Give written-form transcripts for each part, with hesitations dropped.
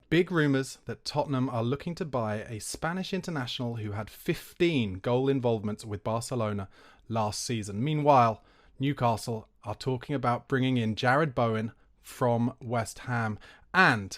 Big rumours that Tottenham are looking to buy a Spanish international who had 15 goal involvements with Barcelona last season. Meanwhile, Newcastle are talking about bringing in Jared Bowen from West Ham, and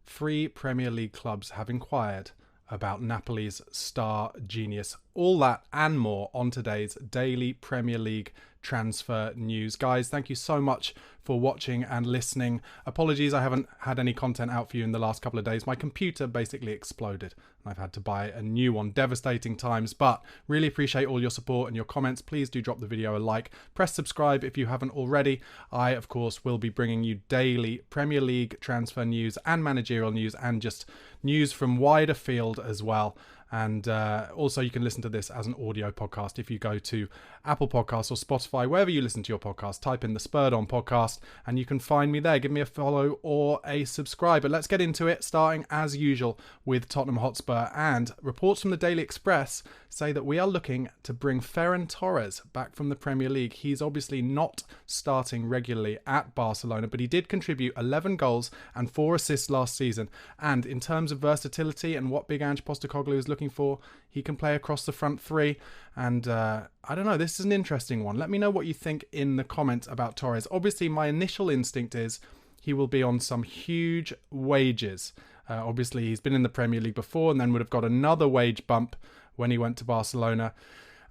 3 Premier League clubs have inquired about Napoli's star genius. All that and more on today's daily Premier League transfer news. Guys, thank you so much for watching and listening. Apologies, I haven't had any content out for you in the last couple of days. My computer basically exploded and I've had to buy a new one. Devastating times, but really appreciate all your support and your comments. Please do drop the video a like. Press subscribe if you haven't already. I, of course, will be bringing you daily Premier League transfer news and managerial news and just news from wider field as well. And also you can listen to this as an audio podcast if you go to Apple Podcasts or Spotify, wherever you listen to your podcast. Type in the Spurred On podcast and you can find me there. Give me a follow or a subscribe. But let's get into it, starting as usual with Tottenham Hotspur. And reports from the Daily Express say that we are looking to bring Ferran Torres back from the Premier League. He's obviously not starting regularly at Barcelona, but he did contribute 11 goals and 4 assists last season. And in terms of versatility and what Big Ange Postecoglou is looking for, he can play across the front 3. And I don't know, this is an interesting one. Let me know what you think in the comments about Torres. Obviously, my initial instinct is he will be on some huge wages. Obviously, he's been in the Premier League before and then would have got another wage bump when he went to Barcelona.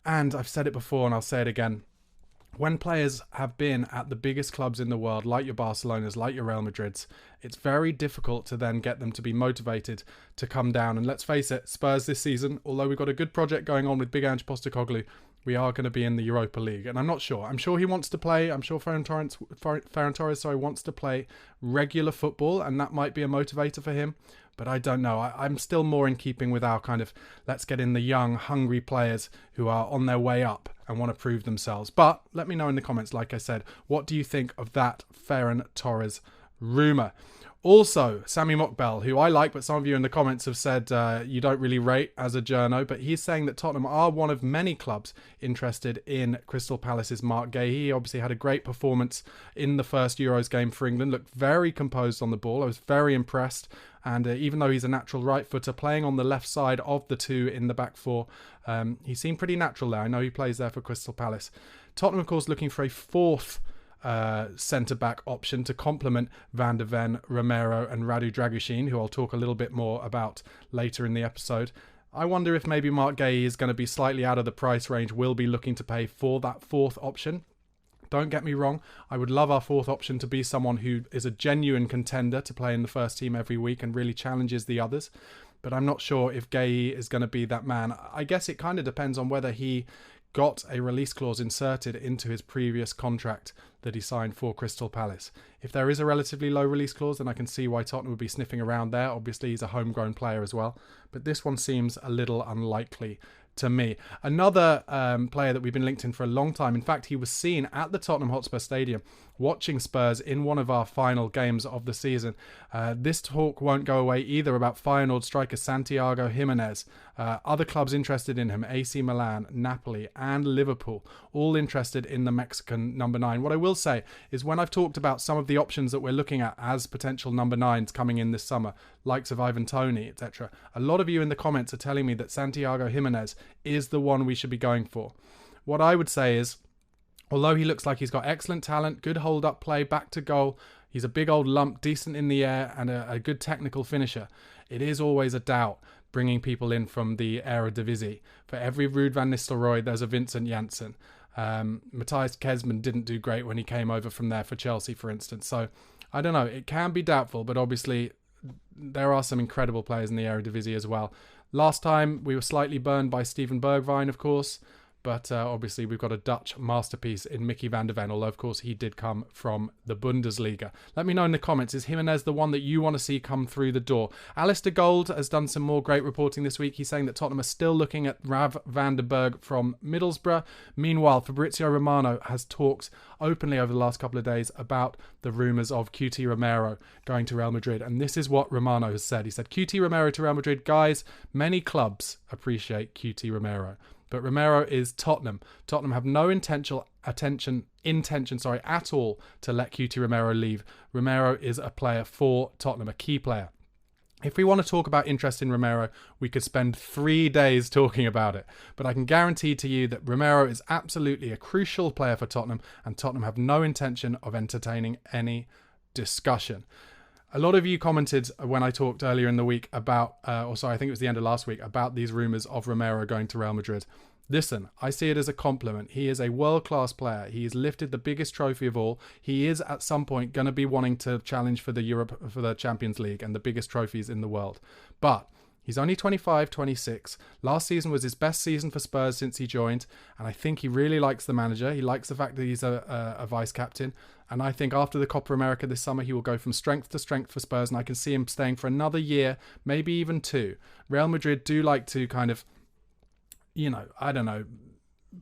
And I've said it before and I'll say it again. When players have been at the biggest clubs in the world, like your Barcelonas, like your Real Madrids, it's very difficult to then get them to be motivated to come down. And let's face it, Spurs this season, although we've got a good project going on with Big Ange Postecoglou, we are going to be in the Europa League. And I'm not sure. I'm sure he wants to play. I'm sure Ferran Torres wants to play regular football, and that might be a motivator for him. But I don't know. I'm still more in keeping with our kind of, let's get in the young, hungry players who are on their way up and want to prove themselves. But let me know in the comments, like I said, what do you think of that Ferran Torres rumour? Also, Sami Mokbel, who I like, but some of you in the comments have said you don't really rate as a journo, but he's saying that Tottenham are one of many clubs interested in Crystal Palace's Mark Gay. He obviously had a great performance in the first Euros game for England, looked very composed on the ball. I was very impressed. And even though he's a natural right footer, playing on the left side of the 2 in the back 4, he seemed pretty natural there. I know he plays there for Crystal Palace. Tottenham, of course, looking for a 4th centre-back option to complement Van de Ven, Romero and Radu Dragusin, who I'll talk a little bit more about later in the episode. I wonder if maybe Mark Gay is going to be slightly out of the price range, will be looking to pay for that 4th option. Don't get me wrong, I would love our 4th option to be someone who is a genuine contender to play in the first team every week and really challenges the others. But I'm not sure if Gay is going to be that man. I guess it kind of depends on whether he got a release clause inserted into his previous contract that he signed for Crystal Palace. If there is a relatively low release clause, then I can see why Tottenham would be sniffing around there. Obviously, he's a homegrown player as well. But this one seems a little unlikely to me. Another player that we've been linked in for a long time. In fact, he was seen at the Tottenham Hotspur Stadium watching Spurs in one of our final games of the season. This talk won't go away either about Feyenoord striker Santiago Jimenez. Other clubs interested in him, AC Milan, Napoli and Liverpool, all interested in the Mexican number 9. What I will say is when I've talked about some of the options that we're looking at as potential number 9s coming in this summer, likes of Ivan Toney, etc., a lot of you in the comments are telling me that Santiago Jimenez is the one we should be going for. What I would say is, although he looks like he's got excellent talent, good hold-up play, back to goal, he's a big old lump, decent in the air, and a good technical finisher, it is always a doubt bringing people in from the Eredivisie. For every Ruud van Nistelrooy, there's a Vincent Janssen. Matthias Kesman didn't do great when he came over from there for Chelsea, for instance. So, I don't know, it can be doubtful, but obviously there are some incredible players in the Eredivisie as well. Last time, we were slightly burned by Steven Bergwijn, of course. But obviously we've got a Dutch masterpiece in Mickey van der Ven, although of course he did come from the Bundesliga. Let me know in the comments, is Jimenez the one that you want to see come through the door? Alistair Gold has done some more great reporting this week. He's saying that Tottenham are still looking at Rav van der Berg from Middlesbrough. Meanwhile, Fabrizio Romano has talked openly over the last couple of days about the rumours of QT Romero going to Real Madrid. And this is what Romano has said. He said, QT Romero to Real Madrid. Guys, many clubs appreciate QT Romero. But Romero is Tottenham. Tottenham have no intention at all to let QT Romero leave. Romero is a player for Tottenham, a key player. If we want to talk about interest in Romero, we could spend 3 days talking about it. But I can guarantee to you that Romero is absolutely a crucial player for Tottenham, and Tottenham have no intention of entertaining any discussion. A lot of you commented when I talked earlier in the week about, I think it was the end of last week, about these rumours of Romero going to Real Madrid. Listen, I see it as a compliment. He is a world-class player. He has lifted the biggest trophy of all. He is at some point going to be wanting to challenge for the Champions League and the biggest trophies in the world. But he's only 25, 26. Last season was his best season for Spurs since he joined, and I think he really likes the manager. He likes the fact that he's a vice-captain, and I think after the Copa America this summer, he will go from strength to strength for Spurs, and I can see him staying for another year, maybe even 2. Real Madrid do like to kind of,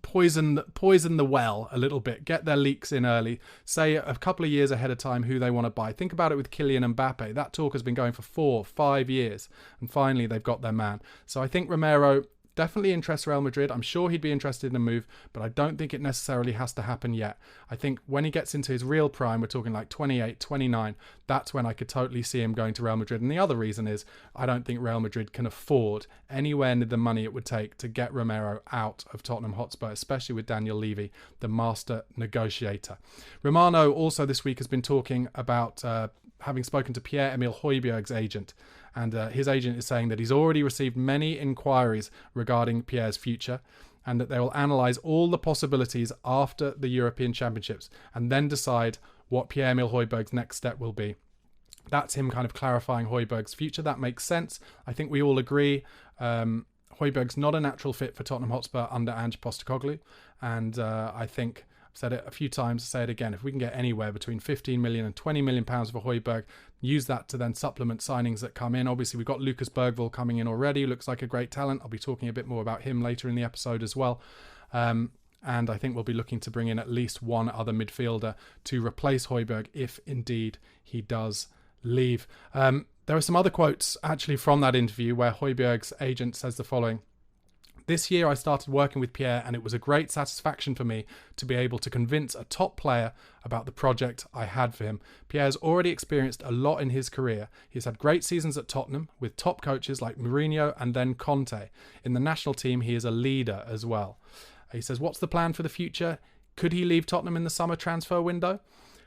poison the well a little bit, get their leaks in early, say a couple of years ahead of time who they want to buy. Think about it with Kylian Mbappe. That talk has been going for 4-5 years, and finally they've got their man. So I think Romero definitely interests Real Madrid. I'm sure he'd be interested in a move, but I don't think it necessarily has to happen yet. I think when he gets into his real prime, we're talking like 28, 29, that's when I could totally see him going to Real Madrid. And the other reason is I don't think Real Madrid can afford anywhere near the money it would take to get Romero out of Tottenham Hotspur, especially with Daniel Levy, the master negotiator. Romano also this week has been talking about having spoken to Pierre-Emile Hojbjerg's agent. And his agent is saying that he's already received many inquiries regarding Pierre's future, and that they will analyse all the possibilities after the European Championships and then decide what Pierre-Emile Hojbjerg's next step will be. That's him kind of clarifying Hojbjerg's future. That makes sense. I think we all agree Hojbjerg's not a natural fit for Tottenham Hotspur under Ange Postecoglou, and I think said it a few times, say it again, if we can get anywhere between 15 million and 20 million pounds for Hojbjerg, use that to then supplement signings that come in. Obviously, we've got Lucas Bergvall coming in already, looks like a great talent. I'll be talking a bit more about him later in the episode as well. And I think we'll be looking to bring in at least one other midfielder to replace Hojbjerg if indeed he does leave. There are some other quotes actually from that interview where Hojbjerg's agent says the following: "This year I started working with Pierre, and it was a great satisfaction for me to be able to convince a top player about the project I had for him. Pierre's already experienced a lot in his career. He's had great seasons at Tottenham with top coaches like Mourinho and then Conte. In the national team, he is a leader as well." He says, what's the plan for the future? Could he leave Tottenham in the summer transfer window?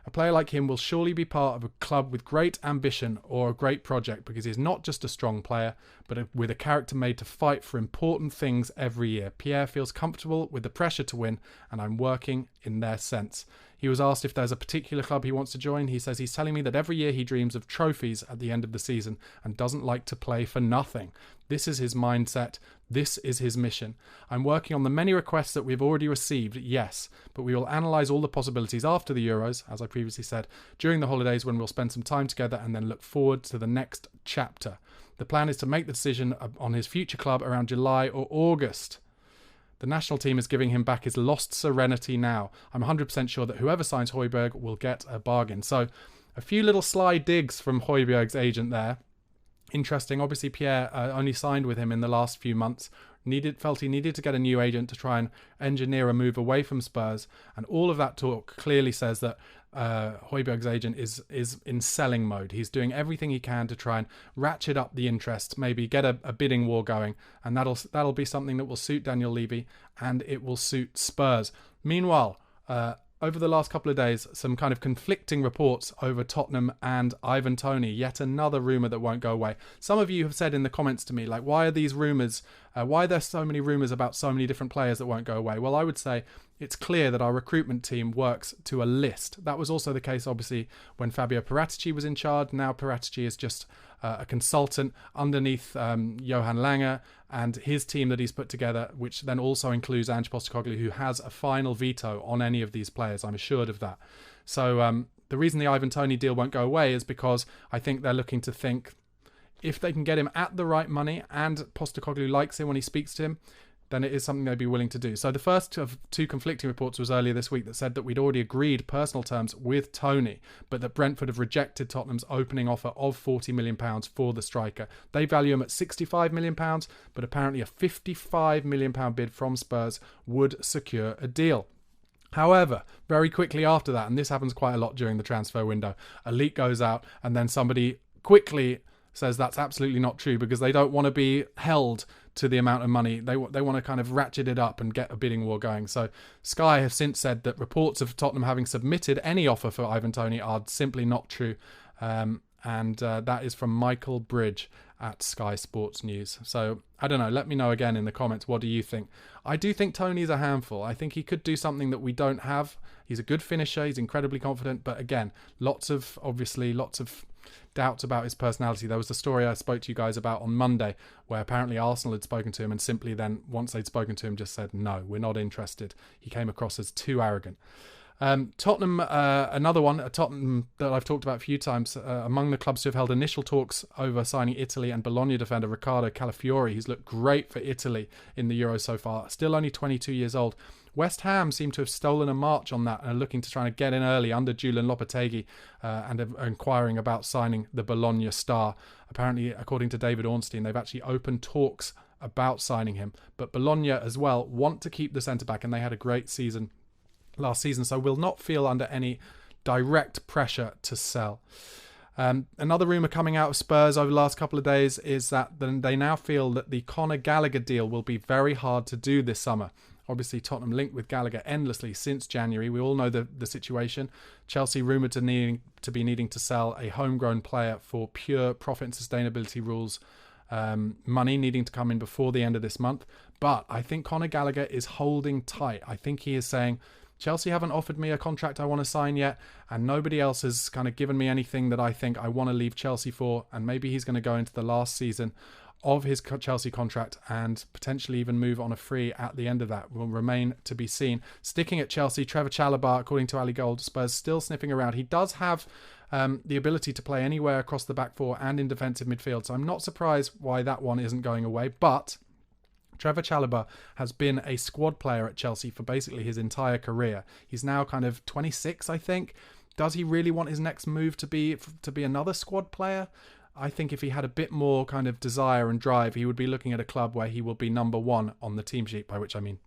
A player like him will surely be part of a club with great ambition or a great project, because he's not just a strong player, but with a character made to fight for important things every year. Pierre feels comfortable with the pressure to win, and I'm working in their sense. He was asked if there's a particular club he wants to join. He says he's telling me that every year he dreams of trophies at the end of the season and doesn't like to play for nothing. This is his mindset. This is his mission. I'm working on the many requests that we've already received, yes, but we will analyse all the possibilities after the Euros, as I previously said, during the holidays when we'll spend some time together and then look forward to the next chapter. The plan is to make the decision on his future club around July or August. The national team is giving him back his lost serenity now. I'm 100% sure that whoever signs Hojbjerg will get a bargain. So a few little sly digs from Hojbjerg's agent there. Interesting. Obviously, Pierre only signed with him in the last few months. Felt he needed to get a new agent to try and engineer a move away from Spurs. And all of that talk clearly says that Hojbjerg's agent is in selling mode. He's doing everything he can to try and ratchet up the interest, maybe get a bidding war going, and that'll be something that will suit Daniel Levy and it will suit Spurs. Meanwhile, over the last couple of days, some kind of conflicting reports over Tottenham and Ivan Toney. Yet another rumour that won't go away. Some of you have said in the comments to me, like, why are these rumours, why are there so many rumours about so many different players that won't go away? Well, I would say it's clear that our recruitment team works to a list. That was also the case, obviously, when Fabio Paratici was in charge. Now Paratici is just a consultant underneath Johan Lange and his team that he's put together, which then also includes Ange Postecoglou, who has a final veto on any of these players. I'm assured of that. So the reason the Ivan Toney deal won't go away is because I think they're looking to think if they can get him at the right money and Postecoglou likes him when he speaks to him, then it is something they'd be willing to do. So the first of two conflicting reports was earlier this week that said that we'd already agreed personal terms with Toney, but that Brentford have rejected Tottenham's opening offer of £40 million for the striker. They value him at £65 million, but apparently a £55 million bid from Spurs would secure a deal. However, very quickly after that, and this happens quite a lot during the transfer window, a leak goes out and then somebody quickly says that's absolutely not true because they don't want to be held to the amount of money. They want to kind of ratchet it up and get a bidding war going. So Sky have since said that reports of Tottenham having submitted any offer for Ivan Toney are simply not true. And that is from Michael Bridge at Sky Sports News. So I don't know. Let me know again in the comments. What do you think? I do think Toney's a handful. I think he could do something that we don't have. He's a good finisher. He's incredibly confident. But again, lots of doubts about his personality. There was the story I spoke to you guys about on Monday where apparently Arsenal had spoken to him and simply then, once they'd spoken to him, just said, no, we're not interested. He came across as too arrogant. Tottenham, another one, Tottenham that I've talked about a few times, among the clubs who have held initial talks over signing Italy and Bologna defender Riccardo Calafiori. He's looked great for Italy in the Euros so far, still only 22 years old. West Ham seem to have stolen a march on that and are looking to try to get in early under Julian Lopetegui and are inquiring about signing the Bologna star. Apparently, according to David Ornstein, they've actually opened talks about signing him. But Bologna as well want to keep the centre-back, and they had a great season last season, so will not feel under any direct pressure to sell. Another rumour coming out of Spurs over the last couple of days is that they now feel that the Conor Gallagher deal will be very hard to do this summer. Obviously, Tottenham linked with Gallagher endlessly since January. We all know the situation. Chelsea rumoured to be needing to sell a homegrown player for pure profit and sustainability rules. Money needing to come in before the end of this month. But I think Conor Gallagher is holding tight. I think he is saying, Chelsea haven't offered me a contract I want to sign yet, and nobody else has kind of given me anything that I think I want to leave Chelsea for, and maybe he's going to go into the last season of his Chelsea contract and potentially even move on a free at the end of that. Will remain to be seen. Sticking at Chelsea, Trevor Chalobah, according to Ali Gold, Spurs still sniffing around. He does have the ability to play anywhere across the back four and in defensive midfield, so I'm not surprised why that one isn't going away, but Trevor Chalobah has been a squad player at Chelsea for basically his entire career. He's now kind of 26, I think. Does he really want his next move to be another squad player? I think if he had a bit more kind of desire and drive, he would be looking at a club where he will be number one on the team sheet, by which I mean,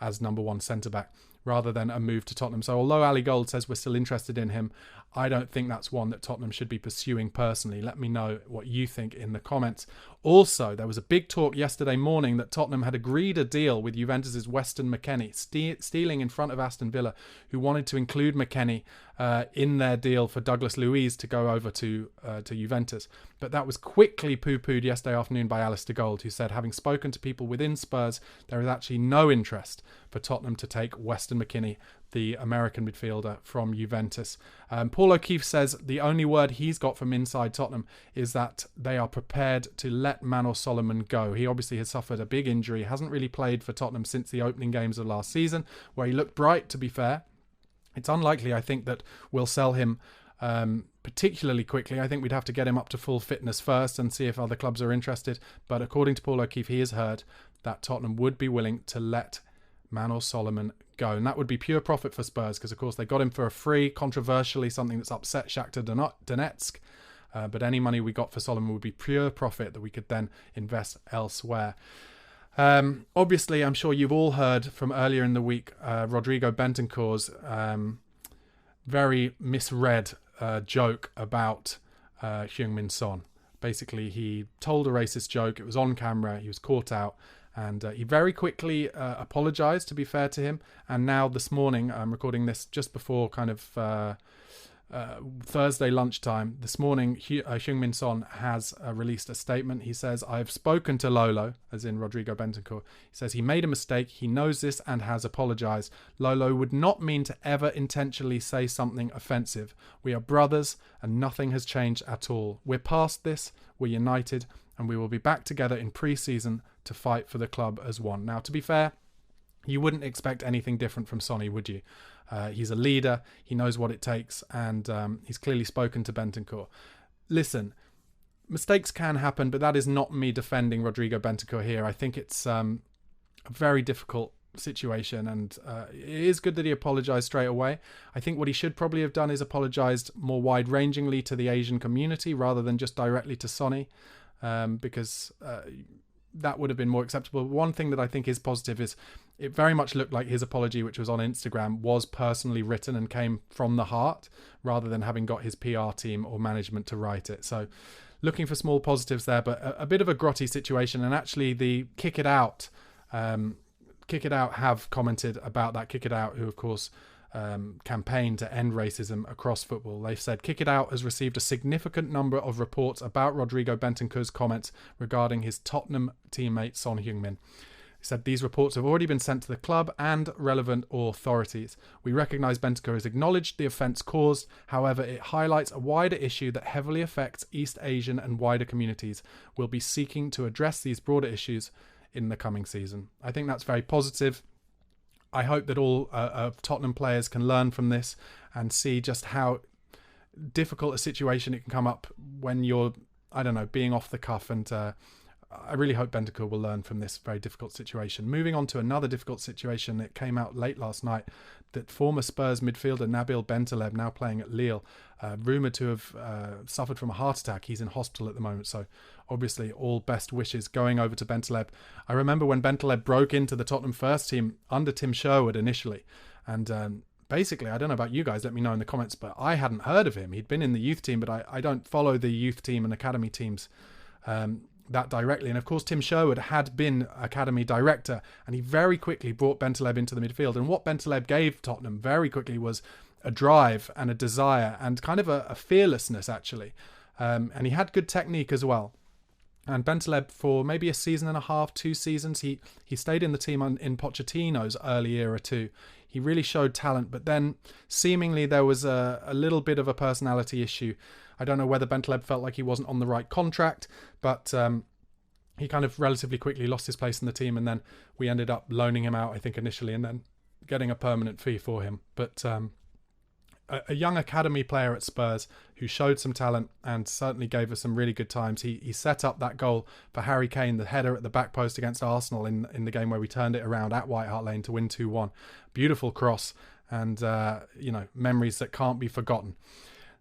as number one centre-back, rather than a move to Tottenham. So although Ali Gold says we're still interested in him, I don't think that's one that Tottenham should be pursuing personally. Let me know what you think in the comments. Also, there was a big talk yesterday morning that Tottenham had agreed a deal with Juventus' Weston McKennie, stealing in front of Aston Villa, who wanted to include McKennie in their deal for Douglas Luiz to go over to Juventus. But that was quickly poo-pooed yesterday afternoon by Alistair Gold, who said, having spoken to people within Spurs, there is actually no interest for Tottenham to take Weston McKennie, the American midfielder from Juventus. Paul O'Keefe says the only word he's got from inside Tottenham is that they are prepared to let Manor Solomon go. He obviously has suffered a big injury, hasn't really played for Tottenham since the opening games of last season, where he looked bright, to be fair. It's unlikely, I think, that we'll sell him particularly quickly. I think we'd have to get him up to full fitness first and see if other clubs are interested. But according to Paul O'Keefe, he has heard that Tottenham would be willing to let Manor Solomon go. And that would be pure profit for Spurs because, of course, they got him for a free, controversially, something that's upset Shakhtar Donetsk. But any money we got for Solomon would be pure profit that we could then invest elsewhere. Obviously, I'm sure you've all heard from earlier in the week, Rodrigo Bentancur's very misread joke about Heung-min Son. Basically, he told a racist joke. It was on camera. He was caught out. And he very quickly apologised, to be fair to him. And now this morning, I'm recording this just before kind of Thursday lunchtime. This morning, Heung-min Son has released a statement. He says, I've spoken to Lolo, as in Rodrigo Bentancur. He says he made a mistake. He knows this and has apologised. Lolo would not mean to ever intentionally say something offensive. We are brothers and nothing has changed at all. We're past this. We're united and we will be back together in pre-season to fight for the club as one. Now, to be fair, you wouldn't expect anything different from Sonny, would you? He's a leader, he knows what it takes, and he's clearly spoken to Bentancur. Listen, mistakes can happen, but that is not me defending Rodrigo Bentancur here. I think it's a very difficult situation, and it is good that he apologised straight away. I think what he should probably have done is apologised more wide-rangingly to the Asian community rather than just directly to Sonny, because that would have been more acceptable. One thing that I think is positive is it very much looked like his apology, which was on Instagram, was personally written and came from the heart rather than having got his PR team or management to write it. So looking for small positives there, but a bit of a grotty situation. And actually the Kick It Out have commented about that. Kick It Out, who of course campaign to end racism across football. They've said Kick It Out has received a significant number of reports about Rodrigo Bentancur's comments regarding his Tottenham teammate Son Heung-min. He said these reports have already been sent to the club and relevant authorities. We recognise Bentancur has acknowledged the offence caused. However, it highlights a wider issue that heavily affects East Asian and wider communities. We'll be seeking to address these broader issues in the coming season. I think that's very positive. I hope that all Tottenham players can learn from this and see just how difficult a situation it can come up when you're, being off the cuff. And I really hope Bentancur will learn from this very difficult situation. Moving on to another difficult situation, it came out late last night that former Spurs midfielder Nabil Bentaleb, now playing at Lille, rumoured to have suffered from a heart attack. He's in hospital at the moment, so obviously all best wishes going over to Bentaleb. I remember when Bentaleb broke into the Tottenham first team under Tim Sherwood initially, and basically, I don't know about you guys, let me know in the comments, but I hadn't heard of him. He'd been in the youth team, but I don't follow the youth team and academy teams that directly. And of course, Tim Sherwood had been academy director, and he very quickly brought Bentaleb into the midfield. And what Bentaleb gave Tottenham very quickly was a drive and a desire and kind of a fearlessness, actually. And he had good technique as well. And Bentaleb, for maybe a season and a half, 2 seasons, he stayed in the team in Pochettino's early era too. He really showed talent, but then seemingly there was a little bit of a personality issue. I don't know whether Bentaleb felt like he wasn't on the right contract, but he kind of relatively quickly lost his place in the team, and then we ended up loaning him out, I think, initially, and then getting a permanent fee for him. But a young academy player at Spurs who showed some talent and certainly gave us some really good times. He set up that goal for Harry Kane, the header at the back post against Arsenal in the game where we turned it around at White Hart Lane to win 2-1. Beautiful cross, and memories that can't be forgotten.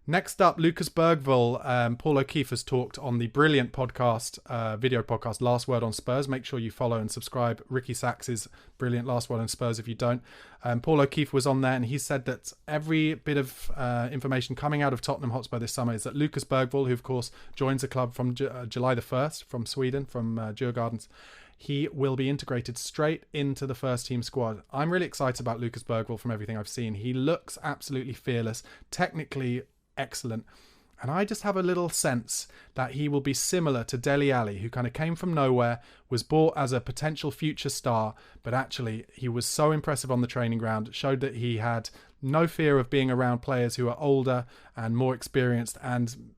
Next up, Lucas Bergvall. Paul O'Keefe has talked on the brilliant podcast, video podcast, Last Word on Spurs. Make sure you follow and subscribe. Ricky Sachs's brilliant Last Word on Spurs if you don't. Paul O'Keefe was on there, and he said that every bit of information coming out of Tottenham Hotspur this summer is that Lucas Bergvall, who of course joins the club from July the 1st from Sweden, from Djurgårdens, he will be integrated straight into the first team squad. I'm really excited about Lucas Bergvall from everything I've seen. He looks absolutely fearless, technically excellent, and I just have a little sense that he will be similar to Dele Alli, who kind of came from nowhere, was bought as a potential future star, but actually he was so impressive on the training ground, showed that he had no fear of being around players who are older and more experienced and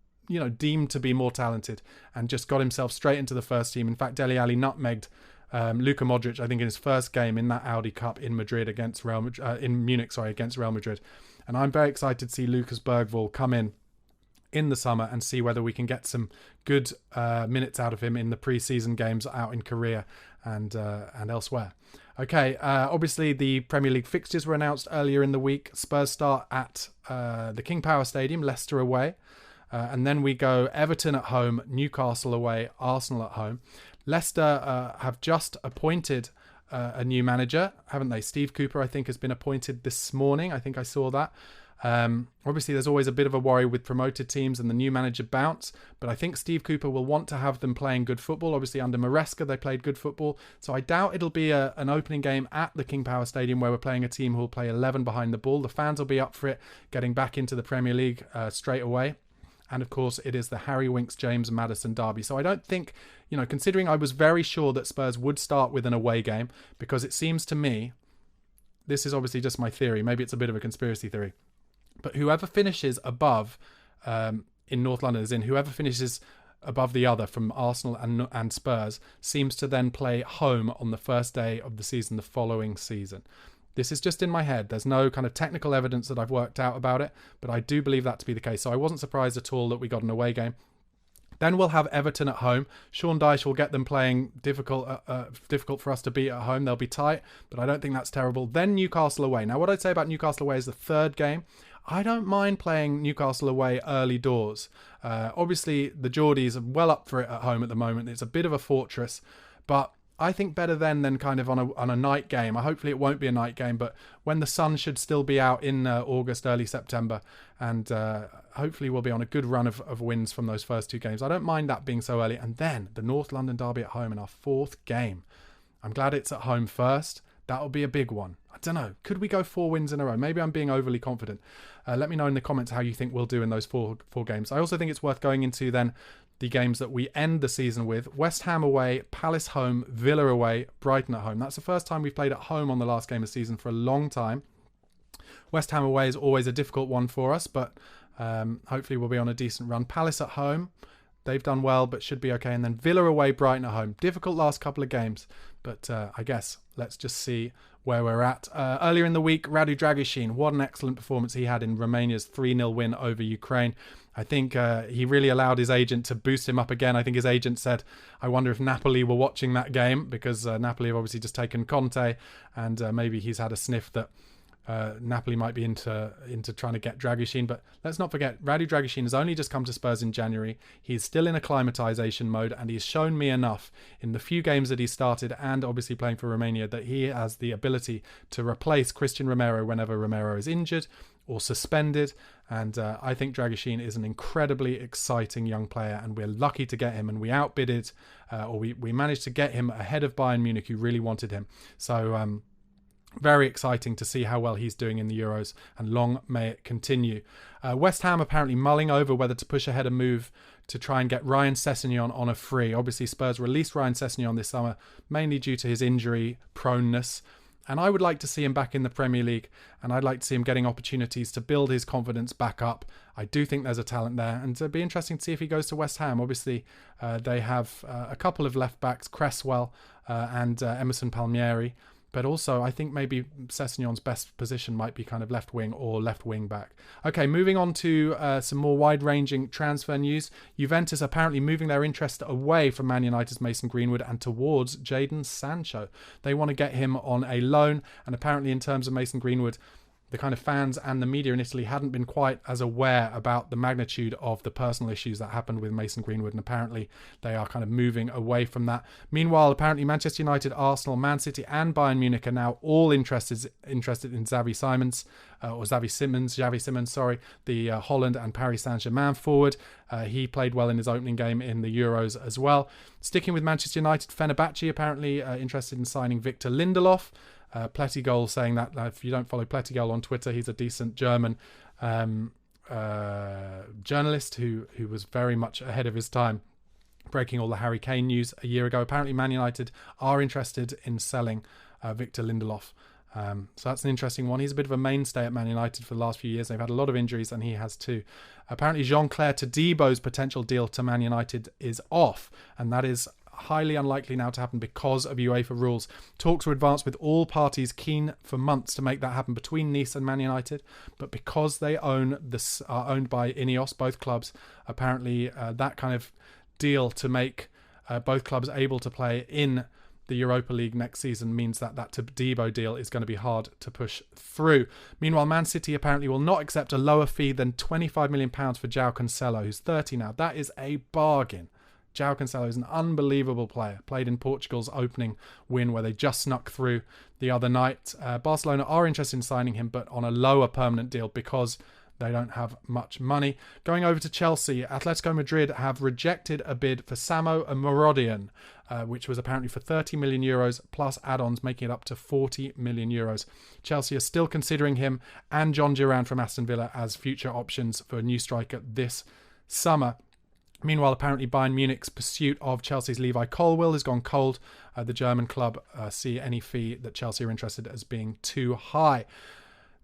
deemed to be more talented, and just got himself straight into the first team. In fact, Dele Alli nutmegged Luka Modric, I think, in his first game in that Audi Cup in Madrid against Munich against Real Madrid. And I'm very excited to see Lucas Bergvall come in the summer and see whether we can get some good minutes out of him in the pre-season games out in Korea and elsewhere. Okay, obviously the Premier League fixtures were announced earlier in the week. Spurs start at the King Power Stadium, Leicester away. And then we go Everton at home, Newcastle away, Arsenal at home. Leicester have just appointed a new manager, haven't they? Steve Cooper, I think, has been appointed this morning. I think I saw that. Obviously, there's always a bit of a worry with promoted teams and the new manager bounce, but I think Steve Cooper will want to have them playing good football. Obviously, under Maresca, they played good football. So I doubt it'll be an opening game at the King Power Stadium where we're playing a team who will play 11 behind the ball. The fans will be up for it, getting back into the Premier League straight away. And of course, it is the Harry Winks, James Maddison derby. So I don't think, considering I was very sure that Spurs would start with an away game, because it seems to me, this is obviously just my theory, maybe it's a bit of a conspiracy theory, but whoever finishes above in North London, as in whoever finishes above the other from Arsenal and Spurs, seems to then play home on the first day of the season the following season. This is just in my head. There's no kind of technical evidence that I've worked out about it, but I do believe that to be the case. So I wasn't surprised at all that we got an away game. Then we'll have Everton at home. Sean Dyche will get them playing difficult for us to beat at home. They'll be tight, but I don't think that's terrible. Then Newcastle away. Now, what I'd say about Newcastle away is the third game. I don't mind playing Newcastle away early doors. Obviously, the Geordies are well up for it at home at the moment. It's a bit of a fortress, but I think better then than kind of on a night game. Hopefully it won't be a night game, but when the sun should still be out in August, early September, and hopefully we'll be on a good run of wins from those first 2 games. I don't mind that being so early. And then the North London derby at home in our 4th game. I'm glad it's at home first. That'll be a big one. I don't know. Could we go 4 wins in a row? Maybe I'm being overly confident. Let me know in the comments how you think we'll do in those four games. I also think it's worth going into then the games that we end the season with. West Ham away, Palace home, Villa away, Brighton at home. That's the first time we've played at home on the last game of the season for a long time. West Ham away is always a difficult one for us, but hopefully we'll be on a decent run. Palace at home. They've done well, but should be okay. And then Villa away, Brighton at home. Difficult last couple of games, but I guess let's just see where we're at. Earlier in the week, Radu Dragusin, what an excellent performance he had in Romania's 3-0 win over Ukraine. I think he really allowed his agent to boost him up again. I think his agent said, I wonder if Napoli were watching that game, because Napoli have obviously just taken Conte, and maybe he's had a sniff that Napoli might be into trying to get Dragusin. But let's not forget, Radu Dragusin has only just come to Spurs in January. He's still in acclimatization mode, and he's shown me enough in the few games that he started, and obviously playing for Romania, that he has the ability to replace Christian Romero whenever Romero is injured or suspended. And I think Dragusin is an incredibly exciting young player, and we're lucky to get him, and we outbidded or we managed to get him ahead of Bayern Munich, who really wanted him. So very exciting to see how well he's doing in the Euros, and long may it continue. West Ham apparently mulling over whether to push ahead a move to try and get Ryan Sessegnon on a free. Obviously Spurs released Ryan Sessegnon this summer, mainly due to his injury proneness. And I would like to see him back in the Premier League, and I'd like to see him getting opportunities to build his confidence back up. I do think there's a talent there, and it'd be interesting to see if he goes to West Ham. Obviously, they have a couple of left-backs, Cresswell and Emerson Palmieri. But also, I think maybe Sessegnon's best position might be kind of left wing or left wing back. Okay, moving on to some more wide-ranging transfer news. Juventus apparently moving their interest away from Man United's Mason Greenwood and towards Jadon Sancho. They want to get him on a loan, and apparently in terms of Mason Greenwood, the kind of fans and the media in Italy hadn't been quite as aware about the magnitude of the personal issues that happened with Mason Greenwood, and apparently they are kind of moving away from that. Meanwhile, apparently Manchester United, Arsenal, Man City and Bayern Munich are now all interested in Xavi Simons, the Holland and Paris Saint-Germain forward. He played well in his opening game in the Euros as well. Sticking with Manchester United, Fenerbahce apparently interested in signing Victor Lindelof. Plettigol saying that if you don't follow Plettigol on Twitter, he's a decent German journalist who was very much ahead of his time, breaking all the Harry Kane news a year ago. Apparently Man United are interested in selling Victor Lindelof. So that's an interesting one. He's a bit of a mainstay at Man United for the last few years. They've had a lot of injuries, and he has too. Apparently Jean-Claire Todibo's potential deal to Man United is off, and that is highly unlikely now to happen because of UEFA rules. Talks were advanced with all parties keen for months to make that happen between Nice and Man United, but because they are owned by Ineos, both clubs, apparently that kind of deal to make both clubs able to play in the Europa League next season means that Todibo deal is going to be hard to push through. Meanwhile, Man City apparently will not accept a lower fee than £25 million for João Cancelo, who's 30 now. That is a bargain. João Cancelo is an unbelievable player. Played in Portugal's opening win where they just snuck through the other night. Barcelona are interested in signing him, but on a lower permanent deal because they don't have much money. Going over to Chelsea, Atletico Madrid have rejected a bid for Samo Amorodian, which was apparently for €30 million plus add-ons, making it up to €40 million. Chelsea are still considering him and John Duran from Aston Villa as future options for a new striker this summer. Meanwhile, apparently Bayern Munich's pursuit of Chelsea's Levi Colwill has gone cold. The German club see any fee that Chelsea are interested as being too high.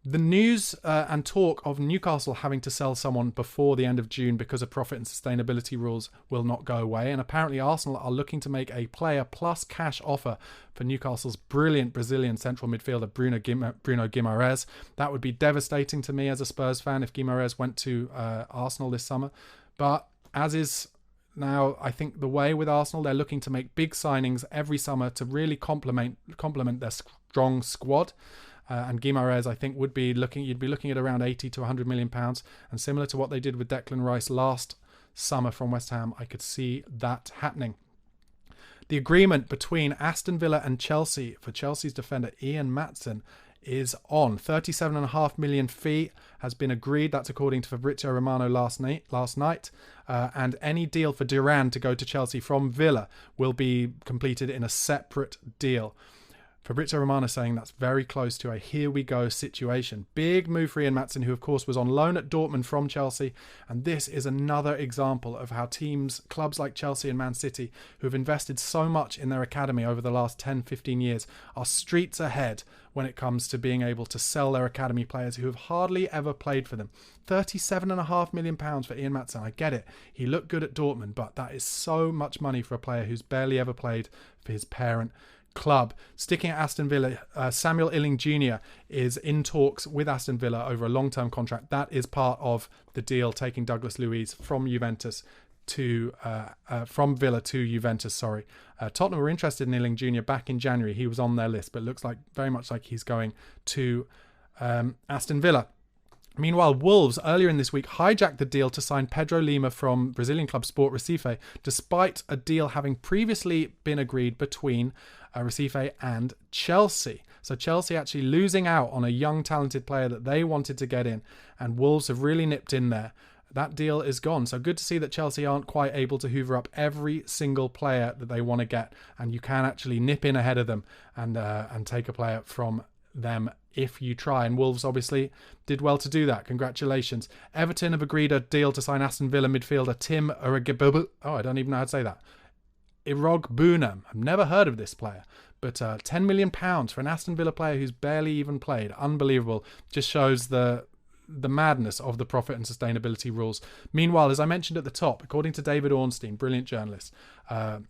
The news and talk of Newcastle having to sell someone before the end of June because of profit and sustainability rules will not go away. And apparently Arsenal are looking to make a player plus cash offer for Newcastle's brilliant Brazilian central midfielder Bruno Guimarães. That would be devastating to me as a Spurs fan if Guimarães went to Arsenal this summer. But as is now, I think the way with Arsenal, they're looking to make big signings every summer to really complement their strong squad. And Guimarães, I think, you'd be looking at around £80 to £100 million. And similar to what they did with Declan Rice last summer from West Ham, I could see that happening. The agreement between Aston Villa and Chelsea for Chelsea's defender Ian Maatsen is on. 37.5 million fee has been agreed. That's according to Fabrizio Romano last night. And any deal for Duran to go to Chelsea from Villa will be completed in a separate deal. Fabrizio Romano saying that's very close to a here we go situation. Big move for Ian Maatsen, who of course was on loan at Dortmund from Chelsea. And this is another example of how clubs like Chelsea and Man City, who have invested so much in their academy over the last 10, 15 years, are streets ahead when it comes to being able to sell their academy players who have hardly ever played for them. £37.5 million for Ian Maatsen. I get it. He looked good at Dortmund, but that is so much money for a player who's barely ever played for his parent club. Sticking at Aston Villa, Samuel Illing Jr. is in talks with Aston Villa over a long-term contract. That is part of the deal taking Douglas Luiz from Juventus to from Villa to Juventus. Tottenham were interested in Illing Jr. back in January. He was on their list, but looks like very much like he's going to Aston Villa. Meanwhile, Wolves earlier in this week hijacked the deal to sign Pedro Lima from Brazilian club Sport Recife, despite a deal having previously been agreed between Recife and Chelsea. So Chelsea actually losing out on a young, talented player that they wanted to get in, and Wolves have really nipped in there. That deal is gone. So good to see that Chelsea aren't quite able to hoover up every single player that they want to get, and you can actually nip in ahead of them and take a player from them if you try. And Wolves obviously did well to do that. Congratulations. Everton have agreed a deal to sign Aston Villa midfielder Tim Irogbuena. I don't even know how to say that. Irogbuena. I've never heard of this player. But £10 million for an Aston Villa player who's barely even played. Unbelievable. Just shows the madness of the profit and sustainability rules. Meanwhile, as I mentioned at the top, according to David Ornstein, brilliant journalist,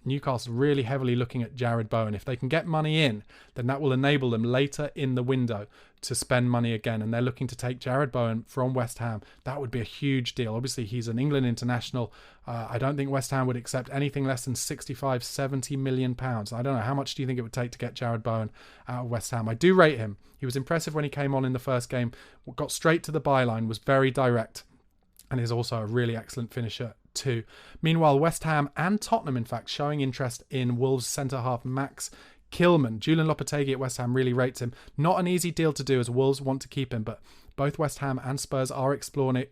Newcastle really heavily looking at Jared Bowen. If they can get money in, then that will enable them later in the window to spend money again. And they're looking to take Jared Bowen from West Ham. That would be a huge deal. Obviously, he's an England international. I don't think West Ham would accept anything less than 65, 70 million pounds. I don't know. How much do you think it would take to get Jared Bowen out of West Ham? I do rate him. He was impressive when he came on in the first game. Got straight to the byline, was very direct, and is also a really excellent finisher too. Meanwhile, West Ham and Tottenham, in fact, showing interest in Wolves centre-half Max Kilman. Julian Lopetegui at West Ham really rates him. Not an easy deal to do as Wolves want to keep him, but both West Ham and Spurs are exploring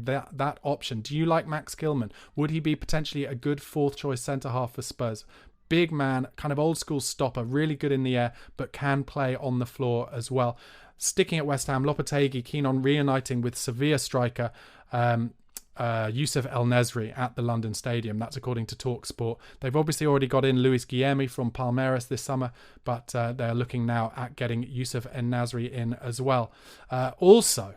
that option. Do you like Max Kilman? Would he be potentially a good fourth choice centre-half for Spurs? Big man, kind of old school stopper, really good in the air, but can play on the floor as well. Sticking at West Ham, Lopetegui keen on reuniting with Sevilla striker Youssef El Nesri at the London Stadium. That's according to TalkSport. They've obviously already got in Luis Guilherme from Palmeiras this summer, but they're looking now at getting Youssef El Nesri in as well. Also,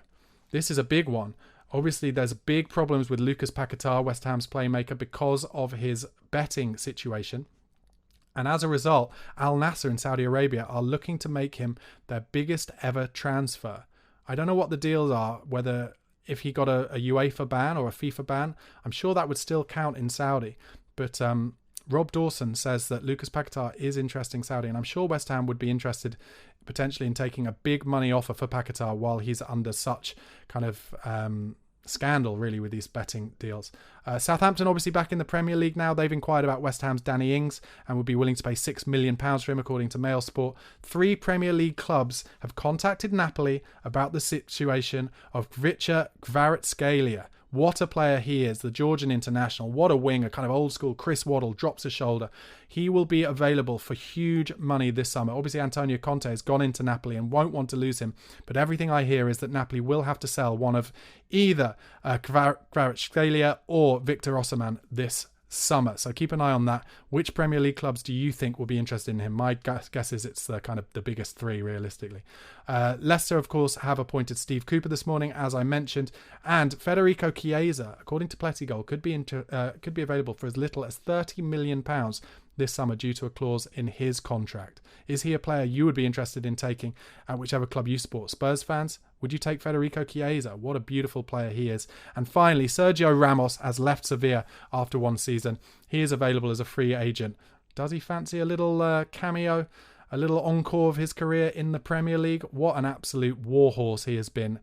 this is a big one. Obviously, there's big problems with Lucas Paquetá, West Ham's playmaker, because of his betting situation. And as a result, Al Nassr in Saudi Arabia are looking to make him their biggest ever transfer. I don't know what the deals are, whether if he got a UEFA ban or a FIFA ban. I'm sure that would still count in Saudi. But Rob Dawson says that Lucas Paquetá is interested in Saudi, and I'm sure West Ham would be interested potentially in taking a big money offer for Paquetá while he's under such kind of scandal really with these betting deals. Southampton obviously back in the Premier League now. They've inquired about West Ham's Danny Ings and would be willing to pay £6 million for him according to Mail Sport. 3 Premier League clubs have contacted Napoli about the situation of Gvicha Kvaratskhelia. What a player he is, the Georgian international. What a wing, a kind of old school Chris Waddle, drops a shoulder. He will be available for huge money this summer. Obviously, Antonio Conte has gone into Napoli and won't want to lose him. But everything I hear is that Napoli will have to sell one of either Kvaratskhelia or Victor Osimhen this summer. So keep an eye on that. Which Premier League clubs do you think will be interested in him? My guess is it's the kind of the biggest 3 realistically. Leicester, of course, have appointed Steve Cooper this morning, as I mentioned, and Federico Chiesa, according to Pletygol, could be available for as little as £30 million this summer due to a clause in his contract. Is he a player you would be interested in taking at whichever club you support? Spurs fans, would you take Federico Chiesa? What a beautiful player he is. And finally, Sergio Ramos has left Sevilla after one season. He is available as a free agent. Does he fancy a little cameo, a little encore of his career in the Premier League? What an absolute warhorse he has been.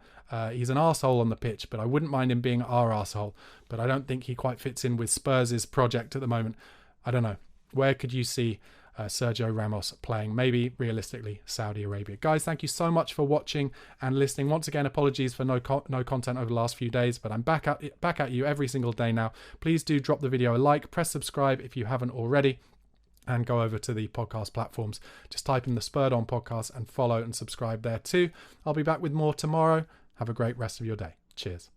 He's an arsehole on the pitch, but I wouldn't mind him being our arsehole. But I don't think he quite fits in with Spurs' project at the moment. I don't know. Where could you see Sergio Ramos playing? Maybe realistically Saudi Arabia. Guys, thank you so much for watching and listening. Once again, apologies for no content over the last few days, but I'm back at you every single day now. Please do drop the video a like, press subscribe if you haven't already, and go over to the podcast platforms. Just type in the Spurred On podcast and follow and subscribe there too. I'll be back with more tomorrow. Have a great rest of your day. Cheers.